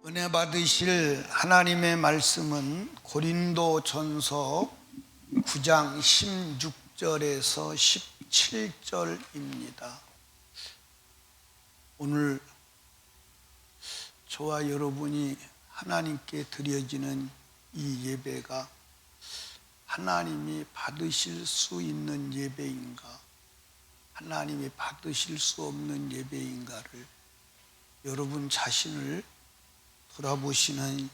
은혜 받으실 하나님의 말씀은 고린도전서 9장 16절에서 17절입니다. 오늘 저와 여러분이 하나님께 드려지는 이 예배가 하나님이 받으실 수 있는 예배인가, 하나님이 받으실 수 없는 예배인가를 여러분 자신을 돌아보시는,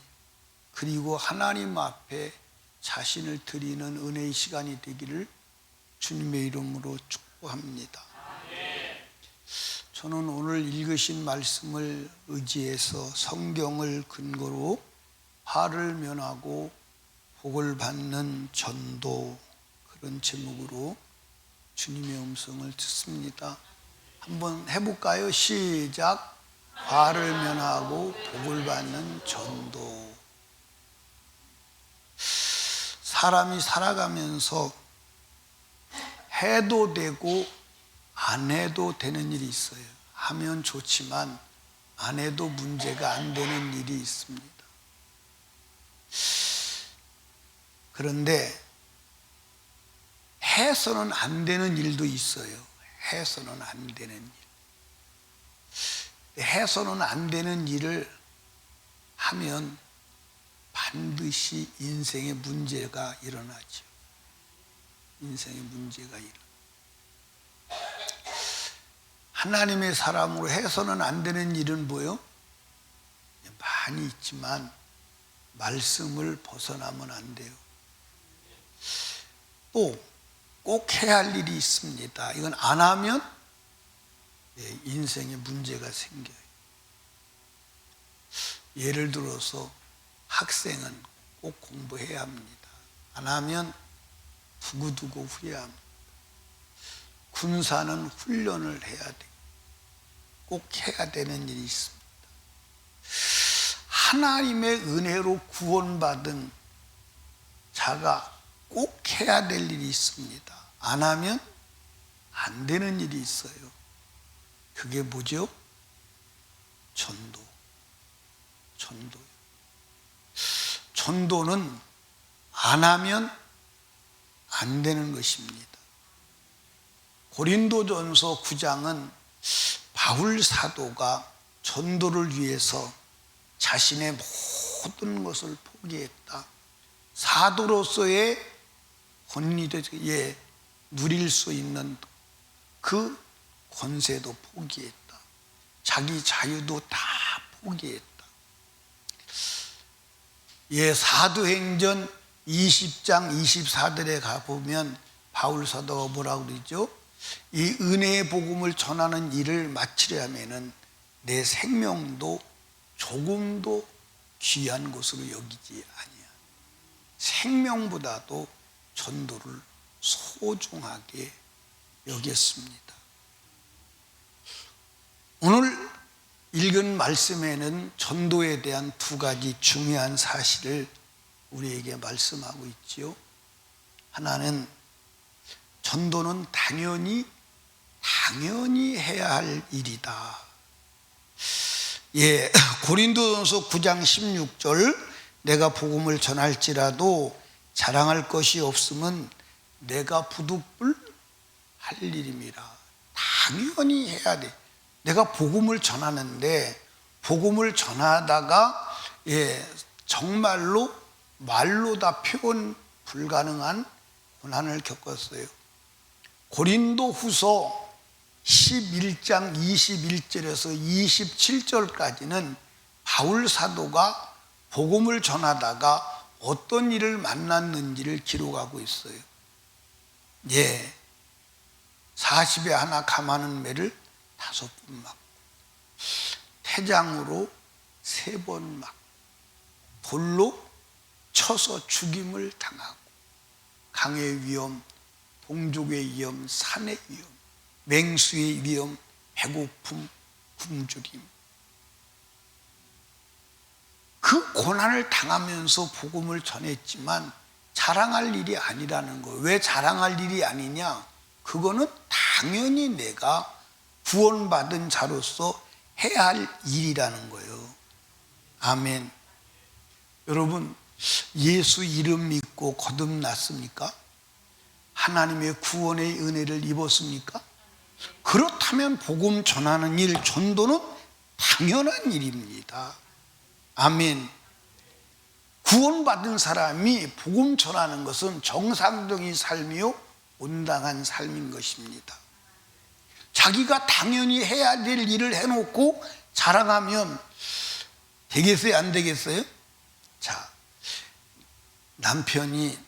그리고 하나님 앞에 자신을 드리는 은혜의 시간이 되기를 주님의 이름으로 축복합니다. 저는 오늘 읽으신 말씀을 의지해서 성경을 근거로 화를 면하고 복을 받는 전도, 그런 제목으로 주님의 음성을 듣습니다. 한번 해볼까요? 시작. 화를 면하고 복을 받는 전도. 사람이 살아가면서 해도 되고 안 해도 되는 일이 있어요. 하면 좋지만 안 해도 문제가 안 되는 일이 있습니다. 그런데 해서는 안 되는 일도 있어요. 해서는 안 되는 일. 해서는 안 되는 일을 하면 반드시 인생의 문제가 일어나죠. 인생의 문제가 일어나요. 하나님의 사람으로 해서는 안 되는 일은 뭐요? 많이 있지만 말씀을 벗어나면 안 돼요. 또 꼭 해야 할 일이 있습니다. 이건 안 하면 인생에 문제가 생겨요. 예를 들어서 학생은 꼭 공부해야 합니다. 안 하면 두고두고 후회합니다. 군사는 훈련을 해야 돼요. 꼭 해야 되는 일이 있습니다. 하나님의 은혜로 구원받은 자가 꼭 해야 될 일이 있습니다. 안 하면 안 되는 일이 있어요. 그게 뭐죠? 전도. 전도요. 전도는 안 하면 안 되는 것입니다. 고린도전서 9장은 바울 사도가 전도를 위해서 자신의 모든 것을 포기했다. 사도로서의 권위에 누릴 수 있는 그 권세도 포기했다. 자기 자유도 다 포기했다. 사도행전 20장 24절에 가보면 바울 사도가 뭐라고 그러죠? 이 은혜의 복음을 전하는 일을 마치려면은 내 생명도 조금도 귀한 것으로 여기지 아니야. 생명보다도 전도를 소중하게 여겼습니다. 오늘 읽은 말씀에는 전도에 대한 두 가지 중요한 사실을 우리에게 말씀하고 있지요. 하나는 전도는 당연히 해야 할 일이다. 고린도전서 9장 16절, 내가 복음을 전할지라도 자랑할 것이 없으면 내가 부득불 할 일임이라. 당연히 해야 돼. 내가 복음을 전하는데 복음을 전하다가 정말로 말로 다 표현 불가능한 고난을 겪었어요. 고린도 후서 11장 21절에서 27절까지는 바울 사도가 복음을 전하다가 어떤 일을 만났는지를 기록하고 있어요. 40에 하나 감하는 매를 5번 맞고, 태장으로 3번 맞고, 돌로 쳐서 죽임을 당하고, 강의 위험, 동족의 위험, 산의 위험, 맹수의 위험, 배고픔, 굶주림. 그 고난을 당하면서 복음을 전했지만 자랑할 일이 아니라는 거예요. 왜 자랑할 일이 아니냐? 그거는 당연히 내가 구원받은 자로서 해야 할 일이라는 거예요. 아멘. 여러분, 예수 이름 믿고 거듭났습니까? 하나님의 구원의 은혜를 입었습니까? 그렇다면 복음 전하는 일, 전도는 당연한 일입니다. 아멘. 구원받은 사람이 복음 전하는 것은 정상적인 삶이요 온당한 삶인 것입니다. 자기가 당연히 해야 될 일을 해놓고 자랑하면 되겠어요? 안 되겠어요? 자, 남편이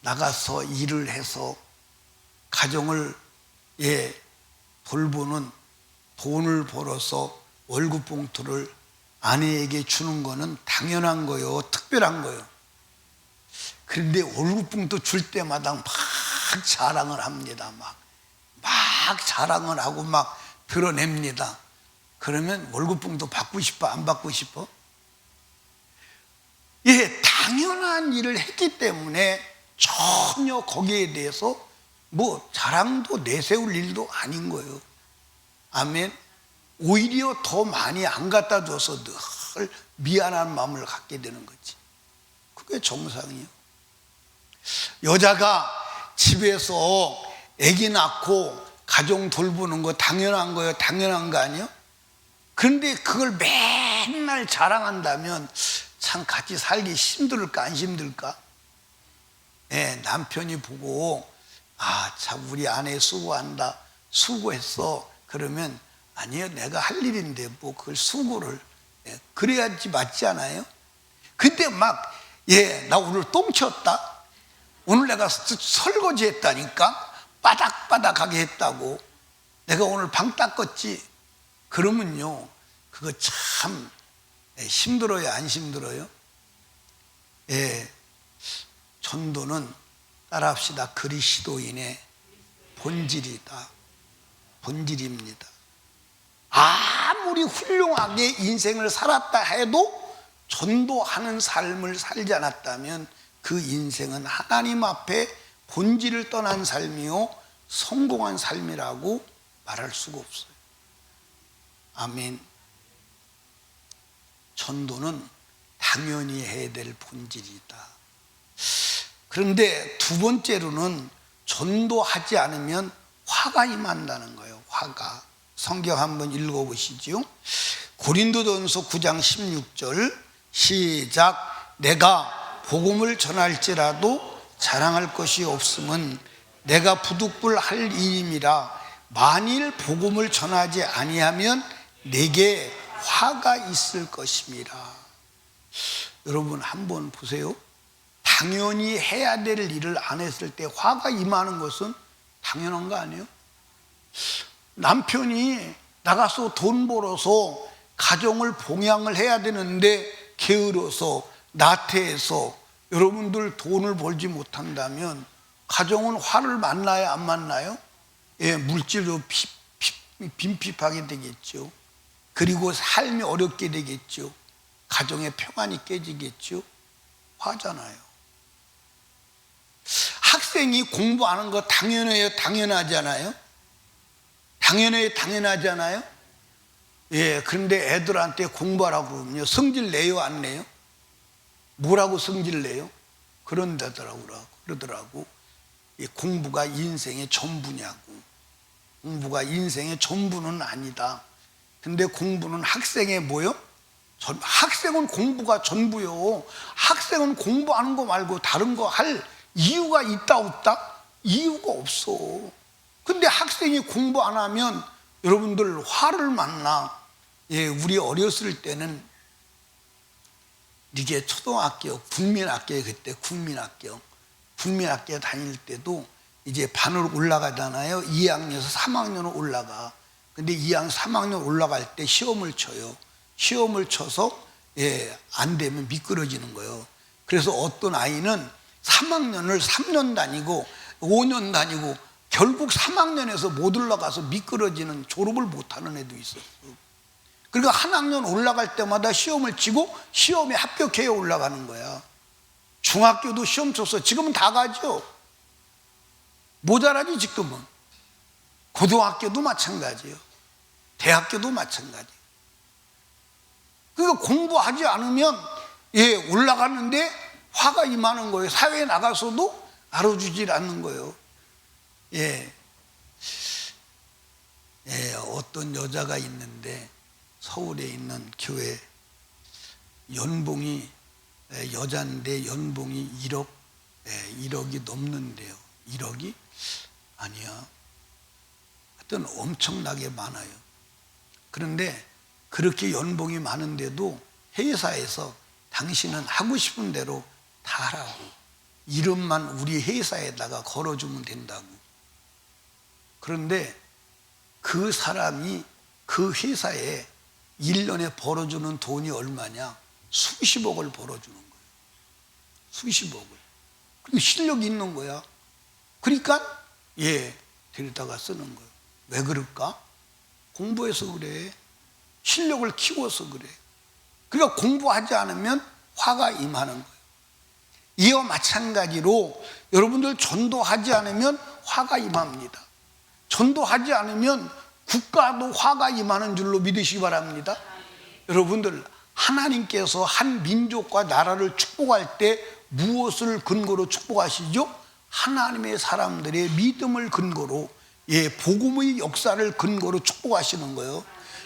나가서 일을 해서 가정을 돌보는 돈을 벌어서 월급 봉투를 아내에게 주는 거는 당연한 거요, 특별한 거요. 그런데 월급 봉투 줄 때마다 막 자랑을 합니다. 막 자랑을 하고 막 드러냅니다. 그러면 월급 봉투 받고 싶어? 안 받고 싶어? 당연한 일을 했기 때문에 전혀 거기에 대해서 자랑도 내세울 일도 아닌 거예요. 아멘. 오히려 더 많이 안 갖다 줘서 늘 미안한 마음을 갖게 되는 거지. 그게 정상이에요. 여자가 집에서 아기 낳고 가정 돌보는 거 당연한 거예요? 당연한 거 아니에요? 그런데 그걸 맨날 자랑한다면 참 같이 살기 힘들까 안 힘들까? 남편이 보고 참 우리 아내 수고한다, 수고했어. 그러면 아니요, 내가 할 일인데 그걸 수고를 그래야지 맞지 않아요? 근데 나 오늘 똥 치웠다, 오늘 내가 설거지 했다니까, 바닥바닥하게 했다고, 내가 오늘 방 닦았지, 그러면요 그거 참 힘들어요, 안 힘들어요? 전도는 따라합시다. 그리스도인의 본질이다, 본질입니다. 아무리 훌륭하게 인생을 살았다 해도 전도하는 삶을 살지 않았다면 그 인생은 하나님 앞에 본질을 떠난 삶이요 성공한 삶이라고 말할 수가 없어요. 아멘. 전도는 당연히 해야 될 본질이다. 그런데 두 번째로는 전도하지 않으면 화가 임한다는 거예요. 화가. 성경 한번 읽어보시죠. 고린도전서 9장 16절 시작. 내가 복음을 전할지라도 자랑할 것이 없음은 내가 부득불할 일임이라. 만일 복음을 전하지 아니하면 내게 화가 있을 것임이라. 여러분 한번 보세요. 당연히 해야 될 일을 안 했을 때 화가 임하는 것은 당연한 거 아니에요? 남편이 나가서 돈 벌어서 가정을 봉양을 해야 되는데 게으러서 나태해서 여러분들 돈을 벌지 못한다면 가정은 화를 만나야 안 만나요? 물질로 빈핍하게 되겠죠. 그리고 삶이 어렵게 되겠죠. 가정의 평안이 깨지겠죠. 화잖아요. 학생이 공부하는 거 당연해요, 당연하잖아요? 당연해요, 당연하잖아요? 그런데 애들한테 공부하라고 그러면요, 성질 내요, 안 내요? 뭐라고 성질 내요? 그러더라고. 공부가 인생의 전부냐고. 공부가 인생의 전부는 아니다. 근데 공부는 학생의 뭐요? 학생은 공부가 전부요. 학생은 공부하는 거 말고 다른 거 할 이유가 있다 없다? 이유가 없어. 근데 학생이 공부 안 하면 여러분들 화를 만나. 우리 어렸을 때는 이게 초등학교, 국민학교에 그때 국민학교 다닐 때도 이제 반으로 올라가잖아요. 2학년에서 3학년으로 올라가. 근데 2학년, 3학년 올라갈 때 시험을 쳐요. 시험을 쳐서 안 되면 미끄러지는 거예요. 그래서 어떤 아이는 3학년을 3년 다니고 5년 다니고 결국 3학년에서 못 올라가서 미끄러지는, 졸업을 못하는 애도 있었어. 그러니까 한 학년 올라갈 때마다 시험을 치고 시험에 합격해야 올라가는 거야. 중학교도 시험 쳤어. 지금은 다 가죠. 모자라지 지금은. 고등학교도 마찬가지예요. 대학교도 마찬가지예요. 그러니까 공부하지 않으면 올라가는데 화가 임하는 거예요. 사회에 나가서도 알아주질 않는 거예요. 어떤 여자가 있는데 서울에 있는 교회 연봉이 여자인데 연봉이 1억이 넘는데요. 1억이? 아니야. 하여튼 엄청나게 많아요. 그런데 그렇게 연봉이 많은데도 회사에서 당신은 하고 싶은 대로 다 하라고, 이름만 우리 회사에다가 걸어주면 된다고. 그런데 그 사람이 그 회사에 1년에 벌어주는 돈이 얼마냐? 수십억을 벌어주는 거예요. 수십억을. 그리고 실력이 있는 거야. 그러니까 데려다가 쓰는 거예요. 왜 그럴까? 공부해서 그래. 실력을 키워서 그래. 그러니까 공부하지 않으면 화가 임하는 거예요. 이와 마찬가지로 여러분들 전도하지 않으면 화가 임합니다. 전도하지 않으면 국가도 화가 임하는 줄로 믿으시기 바랍니다. 여러분들, 하나님께서 한 민족과 나라를 축복할 때 무엇을 근거로 축복하시죠? 하나님의 사람들의 믿음을 근거로, 복음의 역사를 근거로 축복하시는 거예요.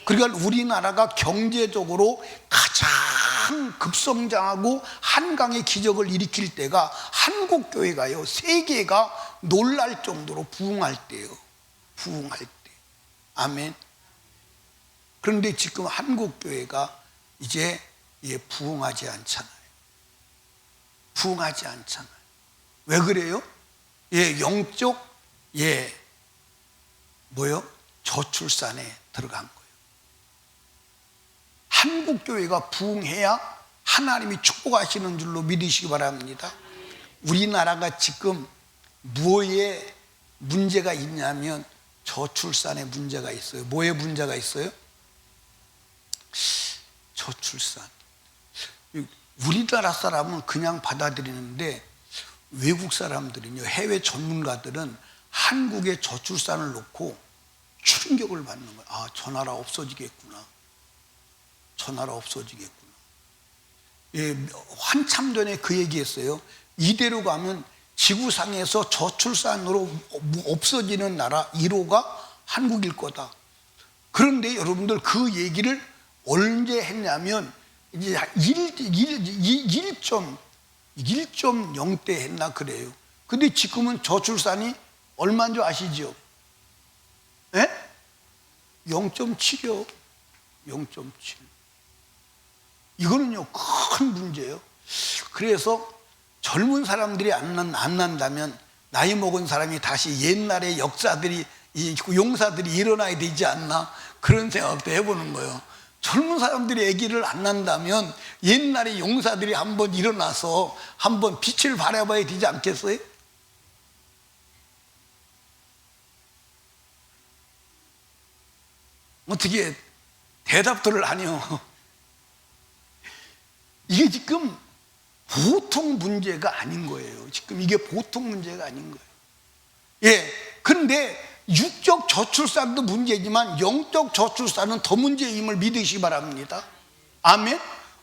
그러니까 우리나라가 경제적으로 가장 급성장하고 한강의 기적을 일으킬 때가 한국교회가요, 세계가 놀랄 정도로 부흥할 때예요. 부흥할 때. 아멘. 그런데 지금 한국교회가 이제 부흥하지 않잖아요. 부흥하지 않잖아요. 왜 그래요? 영적 저출산에 들어간 거예요. 한국교회가 부흥해야 하나님이 축복하시는 줄로 믿으시기 바랍니다. 우리나라가 지금 뭐에 문제가 있냐면 저출산에 문제가 있어요. 뭐에 문제가 있어요? 저출산. 우리나라 사람은 그냥 받아들이는데 외국 사람들은요, 해외 전문가들은 한국의 저출산을 놓고 충격을 받는 거예요. 아, 저 나라 없어지겠구나. 저 나라 없어지겠구나. 한참 전에 그 얘기했어요. 이대로 가면 지구상에서 저출산으로 없어지는 나라 1호가 한국일 거다. 그런데 여러분들, 그 얘기를 언제 했냐면 이제 1.0대 했나 그래요. 근데 지금은 저출산이 얼마인 줄 아시죠? 0.7이요. 0.7. 이거는요, 큰 문제예요. 그래서 젊은 사람들이 안 난다면 나이 먹은 사람이 다시 옛날의 역사들이, 용사들이 일어나야 되지 않나, 그런 생각도 해보는 거예요. 젊은 사람들이 아기를 안 낳는다면 옛날의 용사들이 한번 일어나서 한번 빛을 발해봐야 되지 않겠어요? 어떻게 대답들을 안 해요? 이게 지금 보통 문제가 아닌 거예요. 지금 이게 보통 문제가 아닌 거예요. 그런데 육적 저출산도 문제지만 영적 저출산은 더 문제임을 믿으시기 바랍니다. 아멘.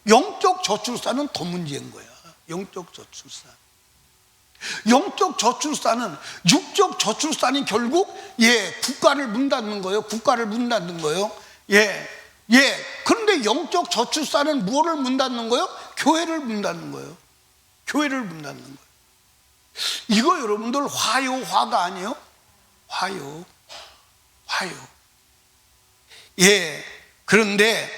영적 저출산은 더 문제인 거야. 영적 저출산. 영적 저출산은, 육적 저출산이 결국 국가를 문 닫는 거예요. 국가를 문 닫는 거예요. 그런데 영적 저출산은 무엇을 문 닫는 거예요? 교회를 문 닫는 거예요. 교회를 문 닫는 거예요. 이거 여러분들 화가 아니에요? 화요. 그런데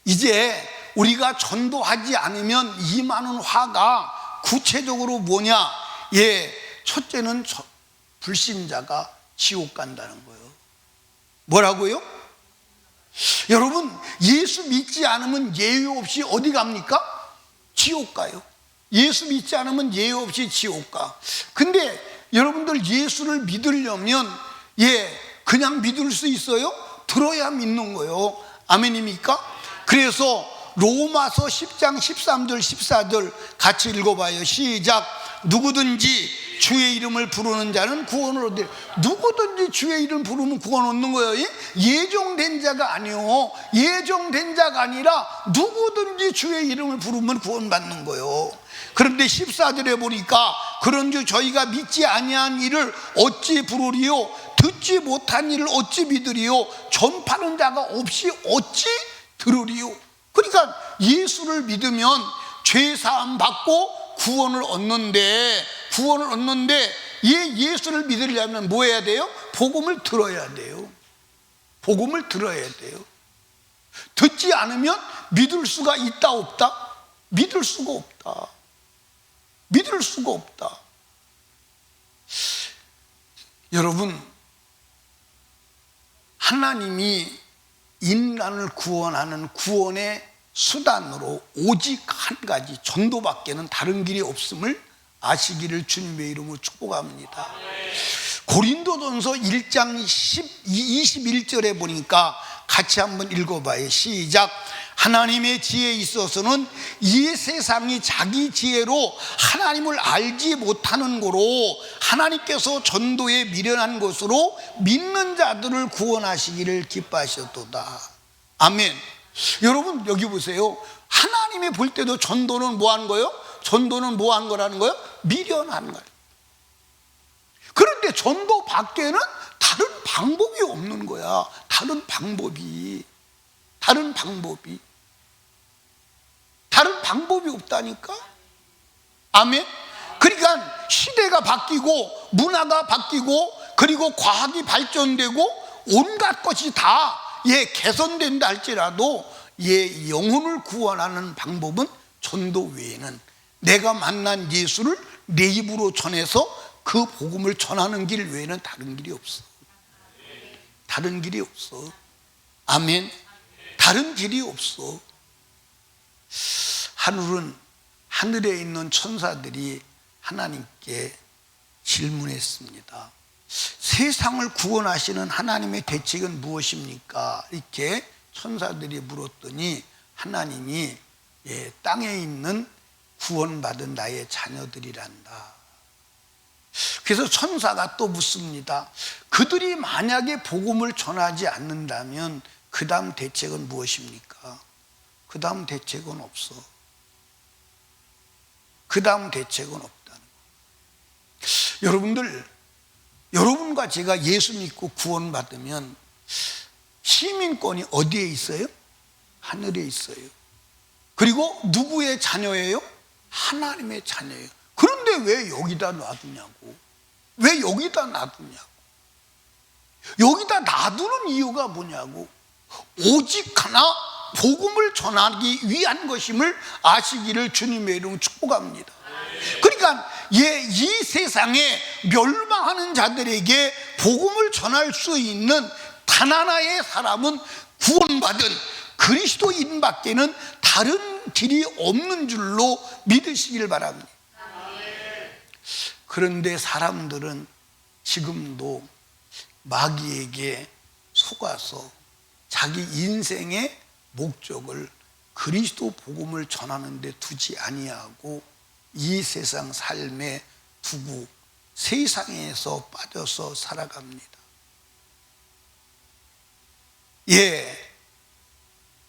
이제 우리가 전도하지 않으면 임하는 화가 구체적으로 뭐냐? 첫째는 불신자가 지옥 간다는 거예요. 뭐라고요? 여러분, 예수 믿지 않으면 예외 없이 어디 갑니까? 지옥 가요. 예수 믿지 않으면 예외 없이 지옥 가. 근데 여러분들, 예수를 믿으려면 그냥 믿을 수 있어요? 들어야 믿는 거예요. 아멘입니까? 그래서 로마서 10장 13절 14절 같이 읽어봐요. 시작. 누구든지 주의 이름을 부르는 자는 구원을 얻으리. 누구든지 주의 이름 부르면 구원 얻는 거예요. 예정된 자가 아니요, 예정된 자가 아니라 누구든지 주의 이름을 부르면 구원받는 거예요. 그런데 14절에 보니까 그런즉 저희가 믿지 아니한 이를 어찌 부르리요, 듣지 못한 이를 어찌 믿으리요, 전파하는 자가 없이 어찌 들으리요. 그러니까 예수를 믿으면 죄사함 받고 구원을 얻는데 예수를 믿으려면 뭐 해야 돼요? 복음을 들어야 돼요. 복음을 들어야 돼요. 듣지 않으면 믿을 수가 있다 없다? 믿을 수가 없다. 믿을 수가 없다. 여러분, 하나님이 인간을 구원하는 구원의 수단으로 오직 한 가지, 전도밖에는 다른 길이 없음을 아시기를 주님의 이름으로 축복합니다. 고린도전서 1장 21절에 보니까 같이 한번 읽어봐요. 시작. 하나님의 지혜에 있어서는 이 세상이 자기 지혜로 하나님을 알지 못하는 거로 하나님께서 전도에 미련한 것으로 믿는 자들을 구원하시기를 기뻐하셨도다. 아멘. 여러분 여기 보세요. 하나님이 볼 때도 전도는 뭐 하는 거예요? 전도는 뭐 하는 거라는 거예요? 미련한 거예요. 그런데 전도 밖에는 다른 방법이 없는 거야. 다른 방법이 없다니까. 아멘. 그러니까 시대가 바뀌고 문화가 바뀌고 그리고 과학이 발전되고 온갖 것이 다 개선된다 할지라도 영혼을 구원하는 방법은 전도 외에는, 내가 만난 예수를 내 입으로 전해서 그 복음을 전하는 길 외에는 다른 길이 없어. 다른 길이 없어. 아멘. 다른 길이 없어. 하늘에 있는 천사들이 하나님께 질문했습니다. 세상을 구원하시는 하나님의 대책은 무엇입니까? 이렇게 천사들이 물었더니 하나님이 땅에 있는 구원받은 나의 자녀들이란다. 그래서 천사가 또 묻습니다. 그들이 만약에 복음을 전하지 않는다면 그 다음 대책은 무엇입니까? 그 다음 대책은 없어. 그 다음 대책은 없다는 거. 여러분과 제가 예수 믿고 구원받으면 시민권이 어디에 있어요? 하늘에 있어요. 그리고 누구의 자녀예요? 하나님의 자녀예요. 그런데 왜 여기다 놔두냐고. 왜 여기다 놔두냐고. 여기다 놔두는 이유가 뭐냐고. 오직 하나 복음을 전하기 위한 것임을 아시기를 주님의 이름으로 축복합니다. 그러니까 이 세상에 멸망하는 자들에게 복음을 전할 수 있는 단 하나의 사람은 구원받은 그리스도인 밖에는 다른 길이 없는 줄로 믿으시길 바랍니다. 그런데 사람들은 지금도 마귀에게 속아서 자기 인생의 목적을 그리스도 복음을 전하는 데 두지 아니하고 이 세상 삶에 두고 세상에서 빠져서 살아갑니다.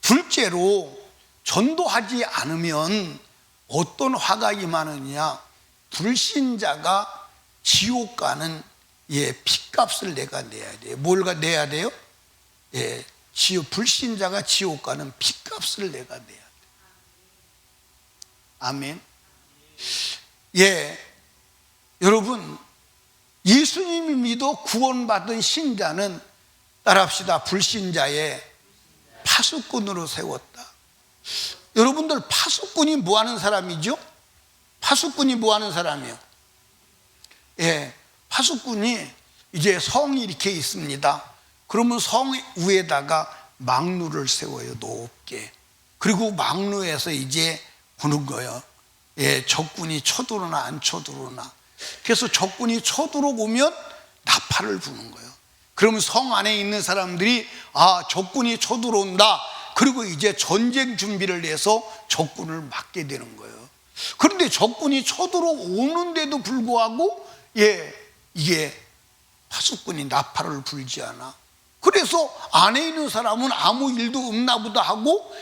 둘째로 전도하지 않으면 어떤 화가 임하느냐. 불신자가 지옥 가는 핏값을 내가 내야 돼요. 뭘 내야 돼요? 불신자가 지옥 가는 핏값을 내가 내야 돼요. 아멘. 여러분, 예수님을 믿어 구원받은 신자는 따라합시다. 불신자의 파수꾼으로 세웠다. 여러분들, 파수꾼이 뭐 하는 사람이죠? 파수꾼이 뭐 하는 사람이에요? 파수꾼이 이제 성이 이렇게 있습니다. 그러면 성 위에다가 망루를 세워요. 높게. 그리고 망루에서 이제 보는 거예요. 적군이 쳐들어오나 안 쳐들어오나. 그래서 적군이 쳐들어오면 나팔을 부는 거예요. 그러면 성 안에 있는 사람들이 적군이 쳐들어온다. 그리고 이제 전쟁 준비를 해서 적군을 막게 되는 거예요. 그런데 적군이 쳐들어오는데도 불구하고 이게 파수꾼이 나팔을 불지 않아. 그래서 안에 있는 사람은 아무 일도 없나 보다 하고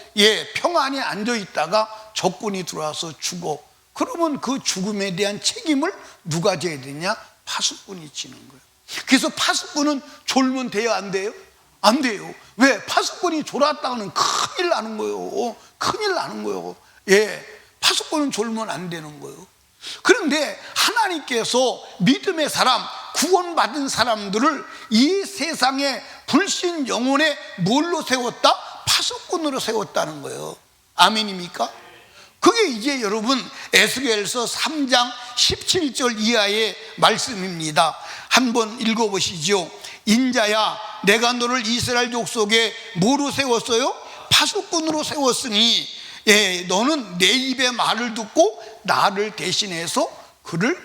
평안히 앉아 있다가 적군이 들어와서 죽어. 그러면 그 죽음에 대한 책임을 누가 져야 되냐? 파수꾼이 지는 거예요. 그래서 파수꾼은 졸면 돼요, 안 돼요? 안 돼요. 왜? 파수꾼이 졸았다가는 큰일 나는 거예요. 큰일 나는 거예요. 파수꾼은 졸면 안 되는 거예요. 그런데 하나님께서 믿음의 사람, 구원받은 사람들을 이 세상의 불신 영혼에 뭘로 세웠다? 파수꾼으로 세웠다는 거예요. 아멘입니까? 그게 이제 여러분 에스겔서 3장 17절 이하의 말씀입니다. 한번 읽어보시죠. 인자야, 내가 너를 이스라엘 족속에 뭐로 세웠어요? 파수꾼으로 세웠으니 너는 내 입의 말을 듣고 나를 대신해서 그를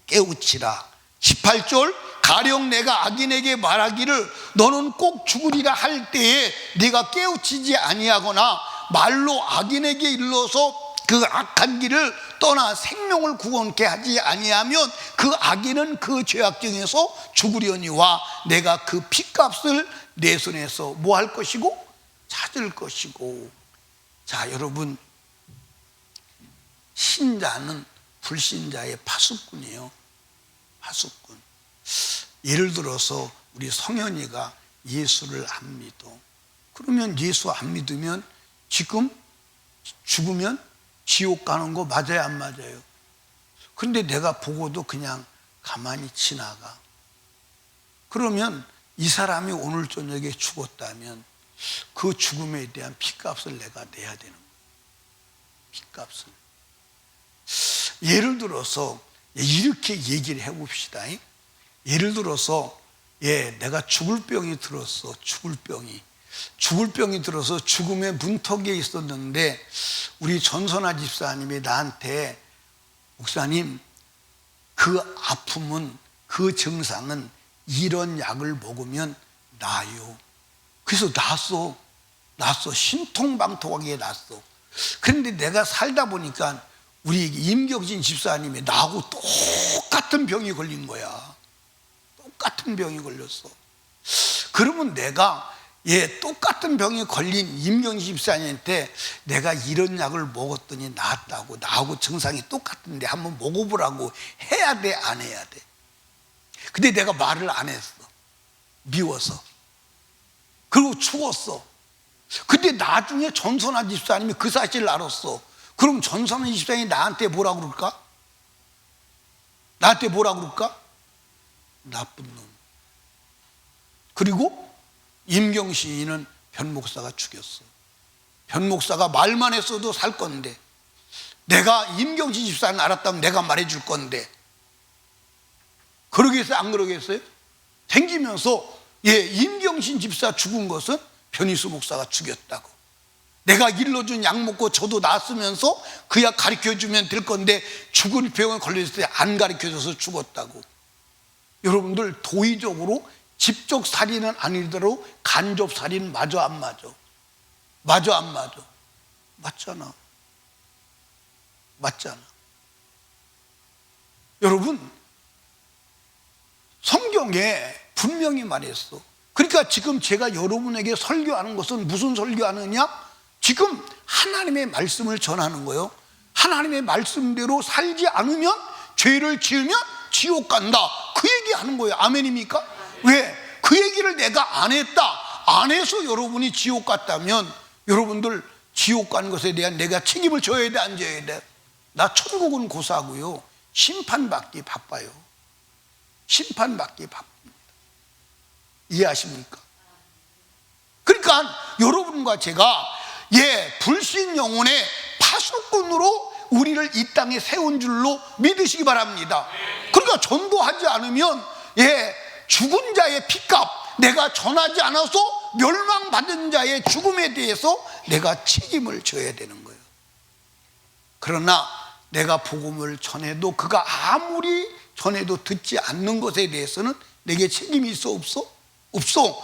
깨우치라. 18절, 가령 내가 악인에게 말하기를 너는 꼭 죽으리라 할 때에 네가 깨우치지 아니하거나 말로 악인에게 일러서 그 악한 길을 떠나 생명을 구원케 하지 아니하면 그 악인은 그 죄악 중에서 죽으려니와 내가 그 핏값을 내 손에서 뭐 할 것이고? 찾을 것이고. 자, 여러분, 신자는 불신자의 파수꾼이에요. 파수꾼. 예를 들어서 우리 성현이가 예수를 안 믿어. 그러면 예수 안 믿으면 지금 죽으면 지옥 가는 거 맞아요, 안 맞아요? 근데 내가 보고도 그냥 가만히 지나가. 그러면 이 사람이 오늘 저녁에 죽었다면 그 죽음에 대한 핏값을 내가 내야 되는 거예요. 핏값을. 예를 들어서 이렇게 얘기를 해봅시다. 예를 들어서 내가 죽을 병이 들었어. 죽을 병이 들어서 죽음의 문턱에 있었는데 우리 전선아 집사님이 나한테 목사님, 그 아픔은, 그 증상은 이런 약을 먹으면 나아요. 그래서 났어. 신통방통하게 났어. 그런데 내가 살다 보니까 우리 임경진 집사님이 나하고 똑같은 병이 걸린 거야. 똑같은 병이 걸렸어. 그러면 내가 똑같은 병이 걸린 임경진 집사님한테 내가 이런 약을 먹었더니 나았다고, 나하고 증상이 똑같은데 한번 먹어보라고 해야 돼, 안 해야 돼? 근데 내가 말을 안 했어. 미워서. 그리고 죽었어. 근데 나중에 전선아 집사님이 그 사실을 알았어. 그럼 전선아 집사님이 나한테 뭐라 그럴까? 나한테 뭐라 그럴까? 나쁜 놈. 그리고 임경신이는 변 목사가 죽였어. 변 목사가 말만 했어도 살 건데, 내가 임경신 집사는 알았다면 내가 말해줄 건데, 그러겠어요? 안 그러겠어요? 생기면서 임경신 집사 죽은 것은 변희수 목사가 죽였다고. 내가 일러준 약 먹고 저도 낫으면서 그 약 가르쳐주면 될 건데 죽은 병에 걸렸을 때 안 가르쳐줘서 죽었다고. 여러분들, 도의적으로 직접 살인은 아니더라도 간접 살인 맞아, 안 맞아? 맞아, 안 맞아? 맞잖아. 맞잖아. 여러분, 성경에 분명히 말했어. 그러니까 지금 제가 여러분에게 설교하는 것은 무슨 설교하느냐? 지금 하나님의 말씀을 전하는 거예요. 하나님의 말씀대로 살지 않으면, 죄를 지으면 지옥 간다, 그 얘기하는 거예요. 아멘입니까? 왜? 그 얘기를 내가 안 했다, 안 해서 여러분이 지옥 갔다면 여러분들 지옥 간 것에 대한 내가 책임을 져야 돼, 안 져야 돼? 나 천국은 고사고요, 심판받기 바빠요. 심판받기 바쁩니다. 이해하십니까? 그러니까 여러분과 제가 불신 영혼의 파수꾼으로 우리를 이 땅에 세운 줄로 믿으시기 바랍니다. 그러니까 전도하지 않으면 죽은 자의 핏값, 내가 전하지 않아서 멸망받은 자의 죽음에 대해서 내가 책임을 져야 되는 거예요. 그러나 내가 복음을 전해도 그가 아무리 전해도 듣지 않는 것에 대해서는 내게 책임이 있어, 없어? 없어.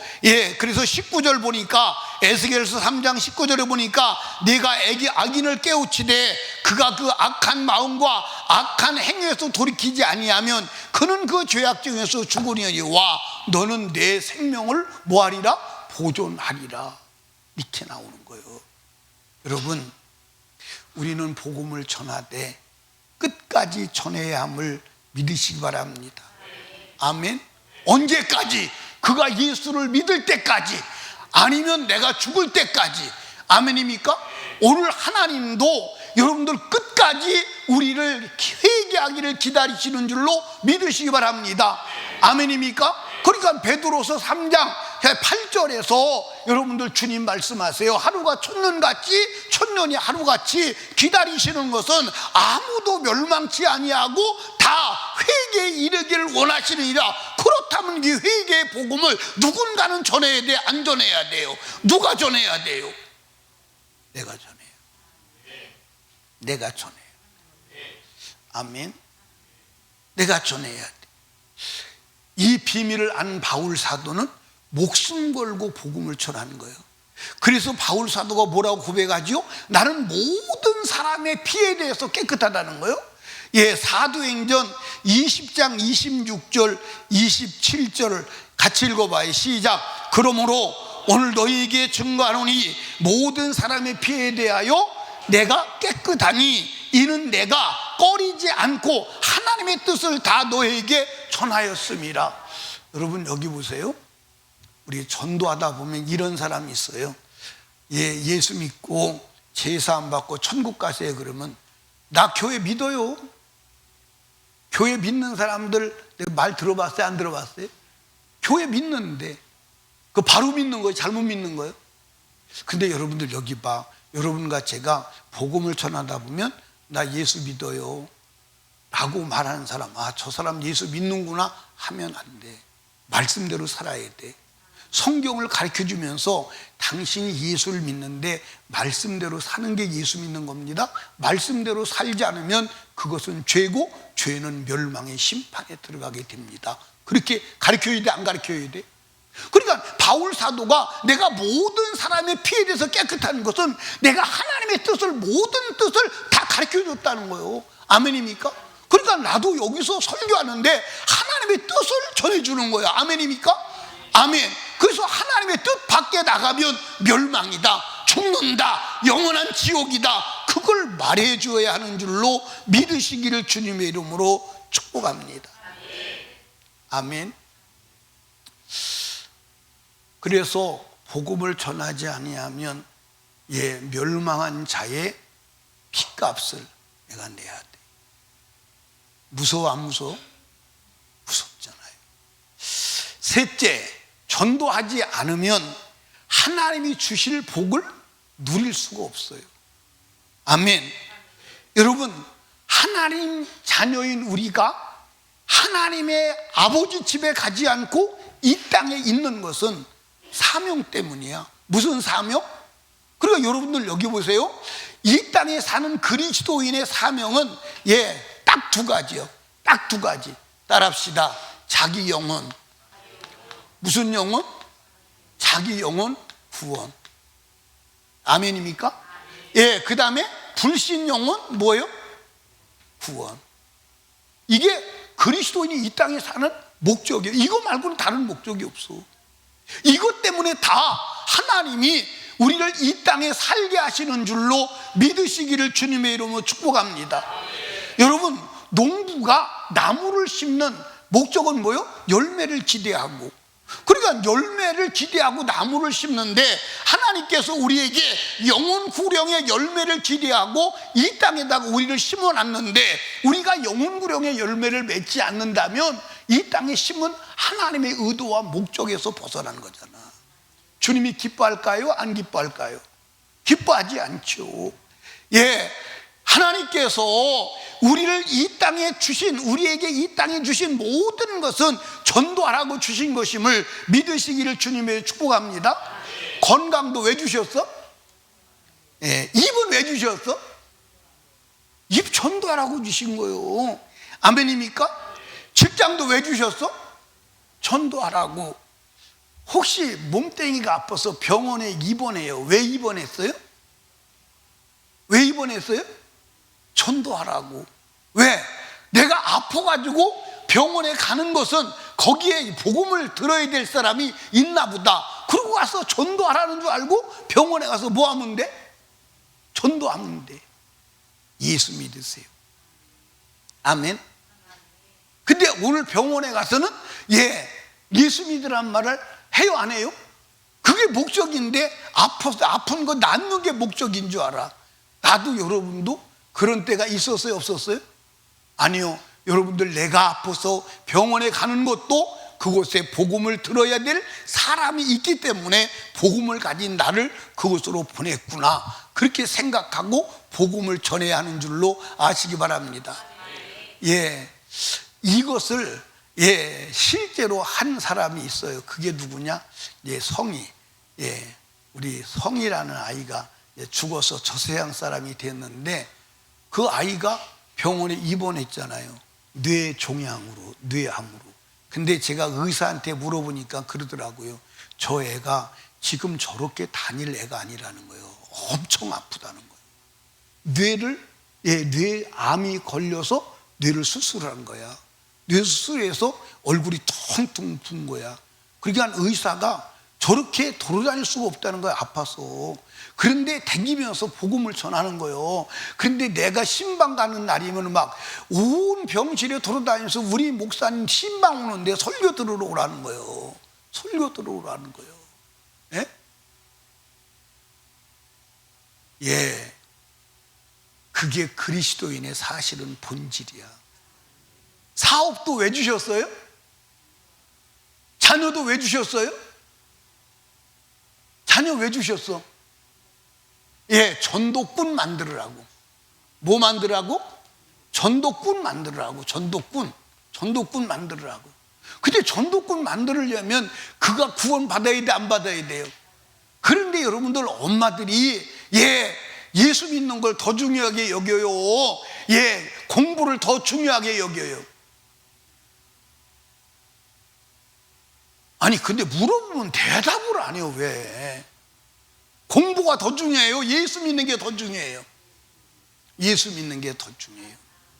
그래서 19절 보니까, 에스겔서 3장 19절에 보니까 내가 악인을 깨우치되 그가 그 악한 마음과 악한 행위에서 돌이키지 아니하면 그는 그 죄악 중에서 죽으려니와 너는 내 생명을 뭐하리라? 보존하리라. 이렇게 나오는 거예요. 여러분, 우리는 복음을 전하되 끝까지 전해야 함을 믿으시기 바랍니다. 아멘. 언제까지? 그가 예수를 믿을 때까지, 아니면 내가 죽을 때까지. 아멘입니까? 오늘 하나님도 여러분들 끝까지 우리를 회개하기를 기다리시는 줄로 믿으시기 바랍니다. 아멘입니까? 그러니까 베드로서 3장 8절에서 여러분들 주님 말씀하세요. 하루가 천년같이, 천년이 하루같이 기다리시는 것은 아무도 멸망치 아니하고 다 회개에 이르기를 원하시느니라. 그렇다면 이 회개의 복음을 누군가는 전해야 돼, 안 전해야 돼요? 누가 전해야 돼요? 내가 전해요. 내가 전해요. 아멘. 내가 전해야 돼. 이 비밀을 안 바울 사도는 목숨 걸고 복음을 전하는 거예요. 그래서 바울 사도가 뭐라고 고백하지요? 나는 모든 사람의 피에 대해서 깨끗하다는 거예요. 예, 사도행전 20장 26절 27절을 같이 읽어봐요. 시작. 그러므로 오늘 너희에게 증거하노니 모든 사람의 피에 대하여 내가 깨끗하니 이는 내가 꺼리지 않고 하나님의 뜻을 다 너에게 전하였음이라. 여러분, 여기 보세요. 우리 전도하다 보면 이런 사람이 있어요. 예, 예수 믿고 제사 안 받고 천국 가세요 그러면 나 교회 믿어요. 교회 믿는 사람들 내가 말 들어봤어요? 안 들어봤어요? 교회 믿는데 그 바로 믿는 거예요? 잘못 믿는 거예요? 근데 여러분들 여기 봐. 여러분과 제가 복음을 전하다 보면 나 예수 믿어요 라고 말하는 사람, 아, 저 사람 예수 믿는구나 하면 안 돼. 말씀대로 살아야 돼. 성경을 가르쳐주면서 당신이 예수를 믿는데 말씀대로 사는 게 예수 믿는 겁니다. 말씀대로 살지 않으면 그것은 죄고 죄는 멸망의 심판에 들어가게 됩니다. 그렇게 가르쳐야 돼, 안 가르쳐야 돼? 그러니까 바울 사도가 내가 모든 사람의 피에 대해서 깨끗한 것은 내가 하나님의 뜻을, 모든 뜻을 다 가르쳐줬다는 거예요. 아멘입니까? 그러니까 나도 여기서 설교하는데 하나님의 뜻을 전해주는 거예요. 아멘입니까? 아멘. 그래서 하나님의 뜻 밖에 나가면 멸망이다, 죽는다, 영원한 지옥이다, 그걸 말해줘야 하는 줄로 믿으시기를 주님의 이름으로 축복합니다. 아멘. 그래서 복음을 전하지 아니하면 예, 멸망한 자의 핏값을 내가 내야 돼. 무서워, 안 무서워? 무섭잖아요. 셋째, 전도하지 않으면 하나님이 주실 복을 누릴 수가 없어요. 아멘. 여러분, 하나님 자녀인 우리가 하나님의 아버지 집에 가지 않고 이 땅에 있는 것은 사명 때문이야. 무슨 사명? 그러니까 여러분들 여기 보세요. 이 땅에 사는 그리스도인의 사명은 예, 딱 두 가지요. 딱 두 가지. 따라합시다. 자기 영혼. 무슨 영혼? 자기 영혼 구원. 아멘입니까? 예, 그 다음에 불신 영혼 뭐예요? 구원. 이게 그리스도인이 이 땅에 사는 목적이에요. 이거 말고는 다른 목적이 없어. 이것 때문에 다 하나님이 우리를 이 땅에 살게 하시는 줄로 믿으시기를 주님의 이름으로 축복합니다. 여러분, 농부가 나무를 심는 목적은 뭐예요? 열매를 기대하고. 그러니까 열매를 기대하고 나무를 심는데 하나님께서 우리에게 영혼 구령의 열매를 기대하고 이 땅에다가 우리를 심어놨는데 우리가 영혼 구령의 열매를 맺지 않는다면 이 땅에 심은 하나님의 의도와 목적에서 벗어난 거잖아. 주님이 기뻐할까요? 안 기뻐할까요? 기뻐하지 않죠. 예, 하나님께서 우리를 이 땅에 주신, 우리에게 이 땅에 주신 모든 것은 전도하라고 주신 것임을 믿으시기를 주님의 축복합니다. 건강도 왜 주셨어? 예, 입은 왜 주셨어? 입 전도하라고 주신 거예요. 아멘입니까? 직장도 왜 주셨어? 전도하라고. 혹시 몸뚱이가 아파서 병원에 입원해요. 왜 입원했어요? 왜 입원했어요? 전도하라고. 왜? 내가 아파가지고 병원에 가는 것은 거기에 복음을 들어야 될 사람이 있나 보다. 그러고 가서 전도하라는 줄 알고 병원에 가서 뭐 하면 돼? 전도하면 돼. 예수 믿으세요. 아멘. 근데 오늘 병원에 가서는 예수 믿으란 말을 해요, 안 해요? 그게 목적인데 아픈 거 낫는 게 목적인 줄 알아. 나도 여러분도 그런 때가 있었어요, 없었어요? 아니요. 여러분들, 내가 아파서 병원에 가는 것도 그곳에 복음을 들어야 될 사람이 있기 때문에 복음을 가진 나를 그곳으로 보냈구나, 그렇게 생각하고 복음을 전해야 하는 줄로 아시기 바랍니다. 이것을 실제로 한 사람이 있어요. 그게 누구냐? 성이, 우리 성이라는 아이가 죽어서 저세상 사람이 됐는데, 그 아이가 병원에 입원했잖아요. 뇌종양으로, 뇌암으로. 근데 제가 의사한테 물어보니까 그러더라고요. 저 애가 지금 저렇게 다닐 애가 아니라는 거예요. 엄청 아프다는 거예요. 뇌암이 걸려서 뇌를 수술한 거야. 뇌 수술해서 얼굴이 퉁퉁 분 거야. 그러니까 의사가 저렇게 돌아다닐 수가 없다는 거야, 아파서. 그런데 댕기면서 복음을 전하는 거예요. 그런데 내가 신방 가는 날이면 막 온 병실에 돌아다니면서 우리 목사님 신방 오는데 설교 들으러 오라는 거예요. 설교 들으러 오라는 거예요. 그게 그리스도인의 사실은 본질이야. 사업도 왜 주셨어요? 자녀도 왜 주셨어요? 자녀 왜 주셨어? 전도꾼 만들으라고. 뭐 만들라고? 전도꾼 만들으라고. 전도꾼 만들으라고. 근데 전도꾼 만들려면 그가 구원 받아야 돼, 안 받아야 돼요? 그런데 여러분들, 엄마들이 예수 믿는 걸 더 중요하게 여겨요. 공부를 더 중요하게 여겨요. 아니, 근데 물어보면 대답을 안 해요. 왜? 공부가 더 중요해요? 예수 믿는 게 더 중요해요? 예수 믿는 게 더 중요해요.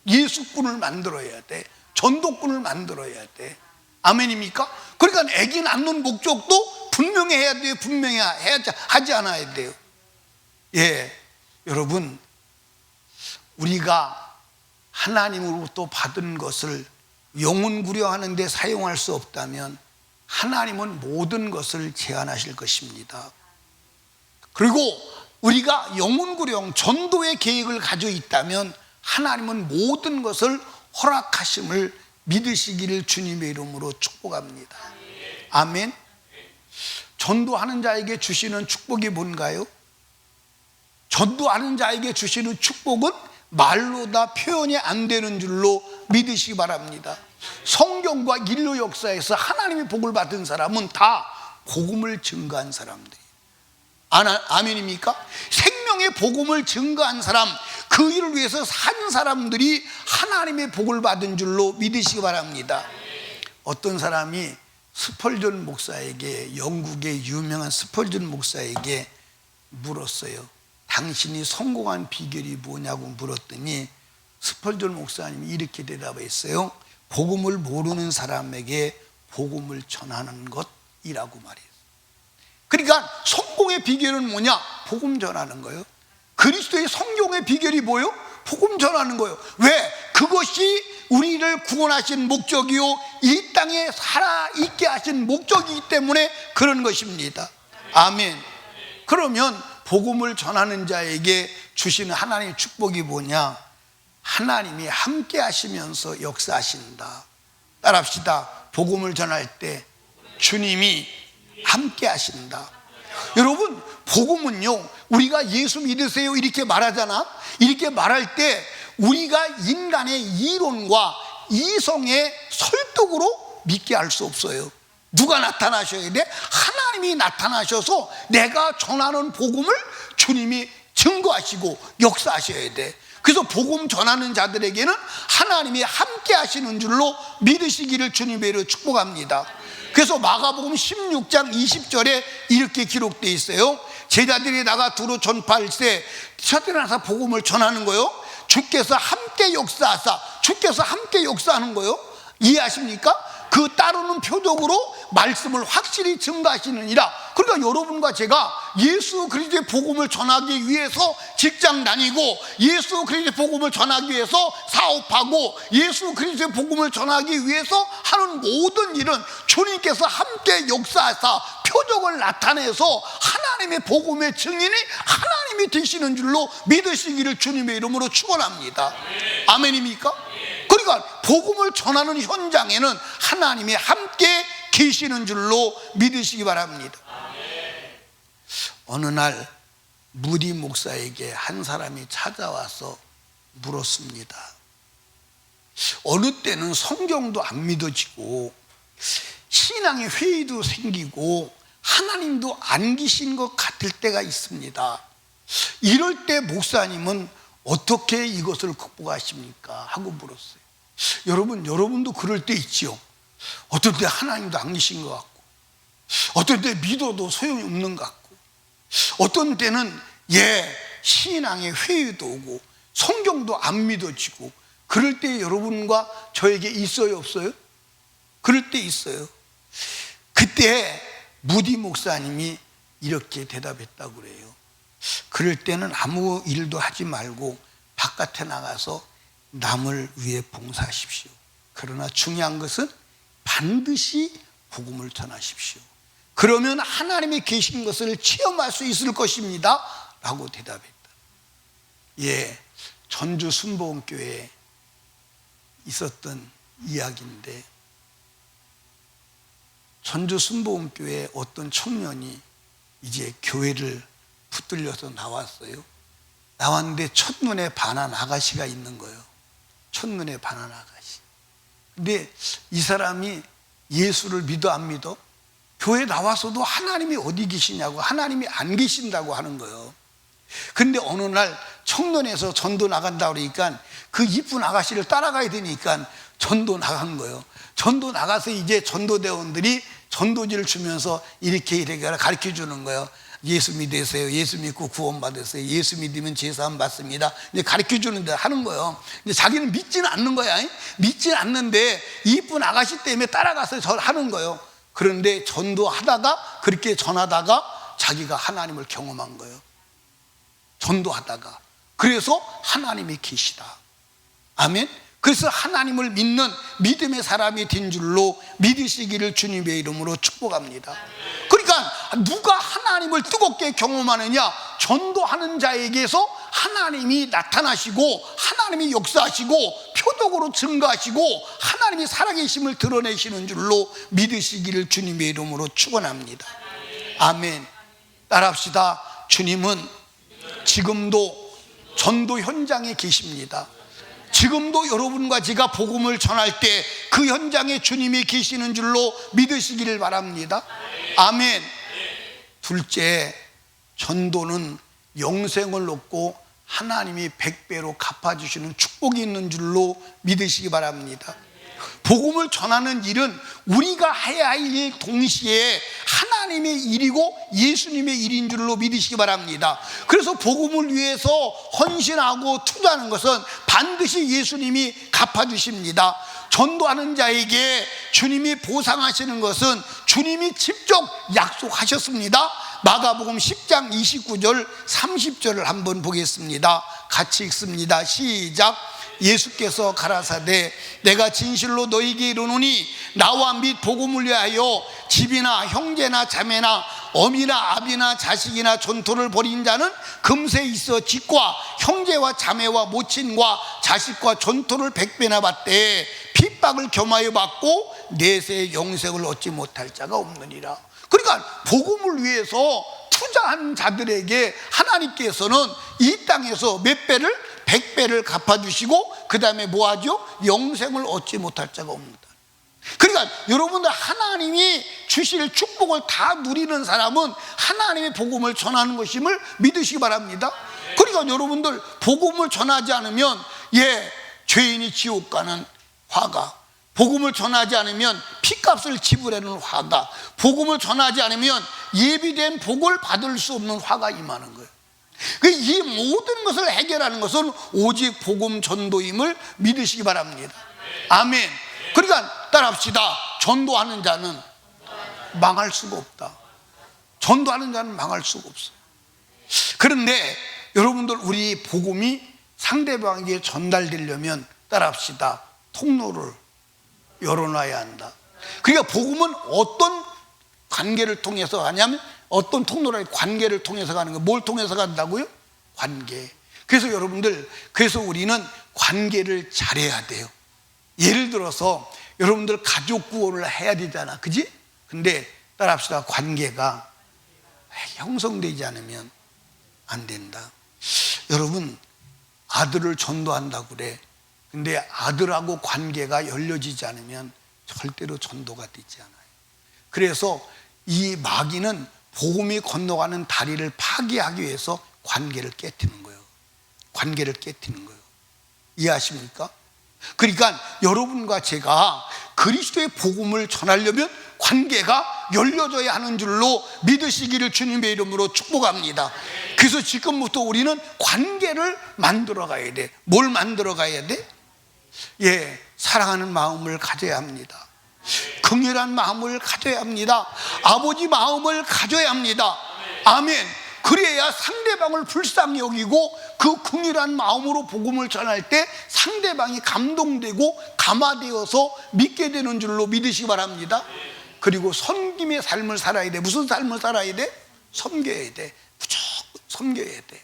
예수꾼을 만들어야 돼. 전도꾼을 만들어야 돼. 아멘입니까? 그러니까 애기 낳는 목적도 분명해야 돼요. 하지 않아야 돼요. 여러분, 우리가 하나님으로부터 받은 것을 영혼 구려하는 데 사용할 수 없다면 하나님은 모든 것을 제한하실 것입니다. 그리고 우리가 영혼 구령, 전도의 계획을 가지고 있다면 하나님은 모든 것을 허락하심을 믿으시기를 주님의 이름으로 축복합니다. 아멘. 전도하는 자에게 주시는 축복이 뭔가요? 전도하는 자에게 주시는 축복은 말로 다 표현이 안 되는 줄로 믿으시기 바랍니다. 성경과 인류 역사에서 하나님의 복을 받은 사람은 다 복음을 증거한 사람들이에요. 아멘입니까? 생명의 복음을 증거한 사람, 그 일을 위해서 산 사람들이 하나님의 복을 받은 줄로 믿으시기 바랍니다. 어떤 사람이 스펄전 목사에게, 영국의 유명한 스펄전 목사에게 물었어요. 당신이 성공한 비결이 뭐냐고 물었더니 스펄전 목사님이 이렇게 대답했어요. 복음을 모르는 사람에게 복음을 전하는 것이라고 말해요. 그러니까 성공의 비결은 뭐냐? 복음 전하는 거예요. 그리스도의 성공의 비결이 뭐예요? 복음 전하는 거예요. 왜? 그것이 우리를 구원하신 목적이요, 이 땅에 살아있게 하신 목적이기 때문에 그런 것입니다. 아멘. 그러면 복음을 전하는 자에게 주시는 하나님의 축복이 뭐냐? 하나님이 함께 하시면서 역사하신다. 따라합시다. 복음을 전할 때 주님이 함께 하신다. 여러분, 복음은요, 우리가 예수 믿으세요 이렇게 말하잖아. 이렇게 말할 때 우리가 인간의 이론과 이성의 설득으로 믿게 할 수 없어요. 누가 나타나셔야 돼? 하나님이 나타나셔서 내가 전하는 복음을 주님이 증거하시고 역사하셔야 돼. 그래서 복음 전하는 자들에게는 하나님이 함께 하시는 줄로 믿으시기를 주님의 이름으로 축복합니다. 그래서 마가복음 16장 20절에 이렇게 기록되어 있어요. 제자들이 나가 두루 전파할 때 찾아나서 복음을 전하는 거요. 주께서 함께 역사하사, 주께서 함께 역사하는 거요. 이해하십니까? 그 따르는 표적으로 말씀을 확실히 증가하시느니라. 그러니까 여러분과 제가 예수 그리스도의 복음을 전하기 위해서 직장 다니고, 예수 그리스도의 복음을 전하기 위해서 사업하고, 예수 그리스도의 복음을 전하기 위해서 하는 모든 일은 주님께서 함께 역사하사 표적을 나타내서 하나님의 복음의 증인이 하나님이 되시는 줄로 믿으시기를 주님의 이름으로 축원합니다. 아멘입니까? 그러니까 복음을 전하는 현장에는 하나님이 함께 계시는 줄로 믿으시기 바랍니다. 어느 날 무디 목사에게 한 사람이 찾아와서 물었습니다. 어느 때는 성경도 안 믿어지고 신앙의 회의도 생기고 하나님도 안 계신 것 같을 때가 있습니다. 이럴 때 목사님은 어떻게 이것을 극복하십니까? 하고 물었어요. 여러분도 그럴 때 있지요. 어떤 때 하나님도 안 계신 것 같고, 어떤 때 믿어도 소용이 없는 것 같고, 어떤 때는 신앙의 회의도 오고 성경도 안 믿어지고, 그럴 때 여러분과 저에게 있어요, 없어요? 그럴 때 있어요. 그때 무디 목사님이 이렇게 대답했다고 그래요. 그럴 때는 아무 일도 하지 말고 바깥에 나가서 남을 위해 봉사하십시오. 그러나 중요한 것은 반드시 복음을 전하십시오. 그러면 하나님이 계신 것을 체험할 수 있을 것입니다 라고 대답했다. 전주 순복음교회에 있었던 이야기인데, 전주 순복음교회에 어떤 청년이 이제 교회를 붙들려서 나왔어요. 나왔는데 첫눈에 반한 아가씨가 있는 거예요. 첫눈에 반한 아가씨. 근데 이 사람이 예수를 믿어 안 믿어? 교회 나와서도 하나님이 어디 계시냐고, 하나님이 안 계신다고 하는 거예요. 근데 어느 날 청년에서 전도 나간다 그러니까 그 이쁜 아가씨를 따라가야 되니까 전도 나간 거예요. 전도 나가서 이제 전도대원들이 전도지를 주면서 이렇게 가르쳐 주는 거예요. 예수 믿으세요. 예수 믿고 구원받으세요. 예수 믿으면 제사함 받습니다. 이제 가르쳐 주는데 하는 거예요. 근데 자기는 믿지는 않는 거야. 믿지는 않는데 이쁜 아가씨 때문에 따라가서 하는 거예요. 그런데 전도하다가, 그렇게 전하다가 자기가 하나님을 경험한 거예요. 전도하다가. 그래서 하나님이 계시다. 아멘. 그래서 하나님을 믿는 믿음의 사람이 된 줄로 믿으시기를 주님의 이름으로 축복합니다. 그러니까 누가 하나님을 뜨겁게 경험하느냐? 전도하는 자에게서 하나님이 나타나시고 하나님이 역사하시고 표적으로 증가하시고 하나님이 살아계심을 드러내시는 줄로 믿으시기를 주님의 이름으로 축원합니다. 아멘. 따라합시다. 주님은 지금도 전도 현장에 계십니다. 지금도 여러분과 제가 복음을 전할 때 그 현장에 주님이 계시는 줄로 믿으시기를 바랍니다. 아멘. 둘째, 전도는 영생을 얻고 하나님이 100배로 갚아주시는 축복이 있는 줄로 믿으시기 바랍니다. 복음을 전하는 일은 우리가 해야 할 일 동시에 하나님의 일이고 예수님의 일인 줄로 믿으시기 바랍니다. 그래서 복음을 위해서 헌신하고 투자하는 것은 반드시 예수님이 갚아주십니다. 전도하는 자에게 주님이 보상하시는 것은 주님이 직접 약속하셨습니다. 마가복음 10장 29절 30절을 한번 보겠습니다. 같이 읽습니다. 시작. 예수께서 가라사대 내가 진실로 너희에게 이르노니 나와 및 복음을 위하여 집이나 형제나 자매나 어미나 아비나 자식이나 전토를 벌인 자는 금세 있어 집과 형제와 자매와 모친과 자식과 전토를 100배나 받되 핍박을 겸하여 받고 내세 영생을 얻지 못할 자가 없느니라. 그러니까 복음을 위해서 투자한 자들에게 하나님께서는 이 땅에서 몇 배를? 100배를 갚아주시고 그 다음에 뭐하죠? 영생을 얻지 못할 자가 없습니다. 그러니까 여러분들 하나님이 주실 축복을 다 누리는 사람은 하나님의 복음을 전하는 것임을 믿으시기 바랍니다. 그러니까 여러분들 복음을 전하지 않으면 죄인이 지옥 가는 화가, 복음을 전하지 않으면 피값을 지불하는 화가, 복음을 전하지 않으면 예비된 복을 받을 수 없는 화가 임하는 거예요. 이 모든 것을 해결하는 것은 오직 복음 전도임을 믿으시기 바랍니다. 아멘. 그러니까 따라합시다. 전도하는 자는 망할 수가 없다. 전도하는 자는 망할 수가 없어요. 그런데 여러분들, 우리 복음이 상대방에게 전달되려면 따라합시다. 통로를 열어놔야 한다. 그러니까 복음은 어떤 관계를 통해서 가냐면, 어떤 통로라, 관계를 통해서 가는 거예요. 뭘 통해서 간다고요? 관계. 그래서 여러분들, 그래서 우리는 관계를 잘해야 돼요. 예를 들어서 여러분들 가족 구원을 해야 되잖아, 그지? 근데 따라합시다. 관계가 형성되지 않으면 안 된다. 여러분, 아들을 전도한다고 그래. 근데 아들하고 관계가 열려지지 않으면 절대로 전도가 되지 않아요. 그래서 이 마귀는 복음이 건너가는 다리를 파괴하기 위해서 관계를 깨트리는 거예요. 관계를 깨트리는 거예요. 이해하십니까? 그러니까 여러분과 제가 그리스도의 복음을 전하려면 관계가 열려져야 하는 줄로 믿으시기를 주님의 이름으로 축복합니다. 그래서 지금부터 우리는 관계를 만들어 가야 돼. 뭘 만들어 가야 돼? 예, 사랑하는 마음을 가져야 합니다. 긍휼한 마음을 가져야 합니다. 아버지 마음을 가져야 합니다. 아멘. 그래야 상대방을 불쌍히 여기고 그 긍휼한 마음으로 복음을 전할 때 상대방이 감동되고 감화되어서 믿게 되는 줄로 믿으시기 바랍니다. 그리고 섬김의 삶을 살아야 돼. 무슨 삶을 살아야 돼? 섬겨야 돼. 무조건 섬겨야 돼.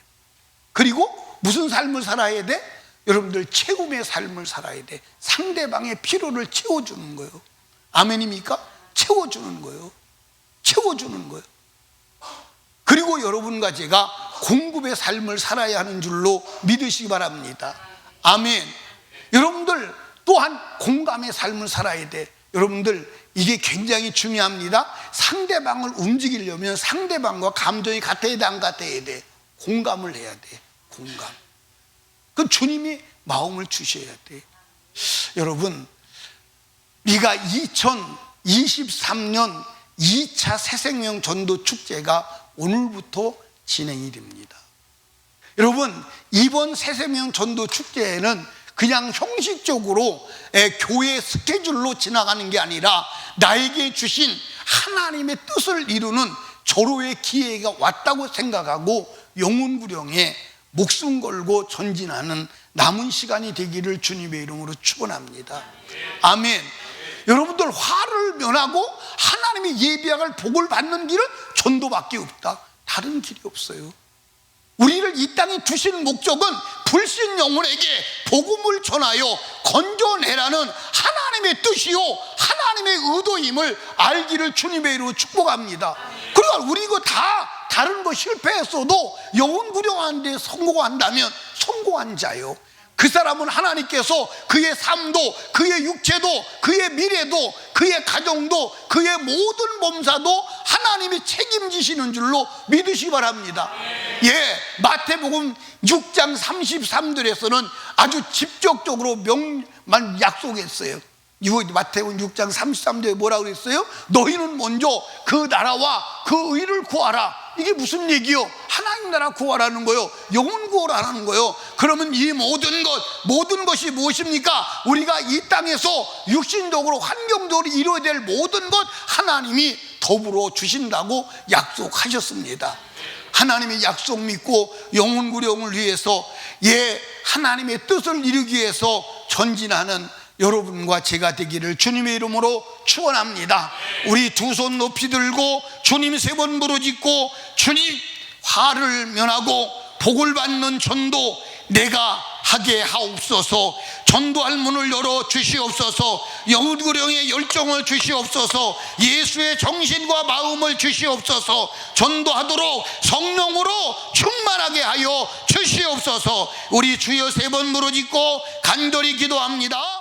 그리고 무슨 삶을 살아야 돼? 여러분들, 채움의 삶을 살아야 돼. 상대방의 필요를 채워주는 거예요. 아멘입니까? 채워주는 거예요. 채워주는 거예요. 그리고 여러분과 제가 공급의 삶을 살아야 하는 줄로 믿으시기 바랍니다. 아멘. 여러분들 또한 공감의 삶을 살아야 돼. 여러분들, 이게 굉장히 중요합니다. 상대방을 움직이려면 상대방과 감정이 같아야 돼, 안 같아야 돼? 공감을 해야 돼. 공감. 그 주님이 마음을 주셔야 돼. 여러분, 우리가 2023년 2차 새생명 전도 축제가 오늘부터 진행이 됩니다. 여러분, 이번 새생명 전도 축제에는 그냥 형식적으로 교회 스케줄로 지나가는 게 아니라 나에게 주신 하나님의 뜻을 이루는 절호의 기회가 왔다고 생각하고 영혼구령에 목숨 걸고 전진하는 남은 시간이 되기를 주님의 이름으로 축원합니다. 아멘. 여러분들, 화를 면하고 하나님의 예비할 복을 받는 길은 전도밖에 없다. 다른 길이 없어요. 우리를 이 땅에 두신 목적은 불신 영혼에게 복음을 전하여 건져내라는 하나님의 뜻이요 하나님의 의도임을 알기를 주님의 이름으로 축복합니다. 그러니까 우리 이거 다 다른 거 실패했어도 영혼 구령하는 데 성공한다면 성공한 자요. 그 사람은 하나님께서 그의 삶도, 그의 육체도, 그의 미래도, 그의 가정도, 그의 모든 몸사도 하나님이 책임지시는 줄로 믿으시기 바랍니다. 예, 마태복음 6장 33절에서는 아주 직접적으로 약속했어요. 이거 마태복음 6장 33절에 뭐라고 그랬어요? 너희는 먼저 그 나라와 그 의를 구하라. 이게 무슨 얘기요? 하나님 나라 구하라는 거요, 영혼 구하라는 거요. 그러면 이 모든 것이 무엇입니까? 우리가 이 땅에서 육신적으로 환경적으로 이루어야 될 모든 것 하나님이 더불어 주신다고 약속하셨습니다. 하나님의 약속 믿고 영혼 구령을 위해서, 예, 하나님의 뜻을 이루기 위해서 전진하는 여러분과 제가 되기를 주님의 이름으로 축원합니다. 우리 두 손 높이 들고 주님 3번 부르짖고, 주님, 화를 면하고 복을 받는 전도 내가 하게 하옵소서. 전도할 문을 열어 주시옵소서. 영혼구령의 열정을 주시옵소서. 예수의 정신과 마음을 주시옵소서. 전도하도록 성령으로 충만하게 하여 주시옵소서. 우리 주여 3번 부르짖고 간절히 기도합니다.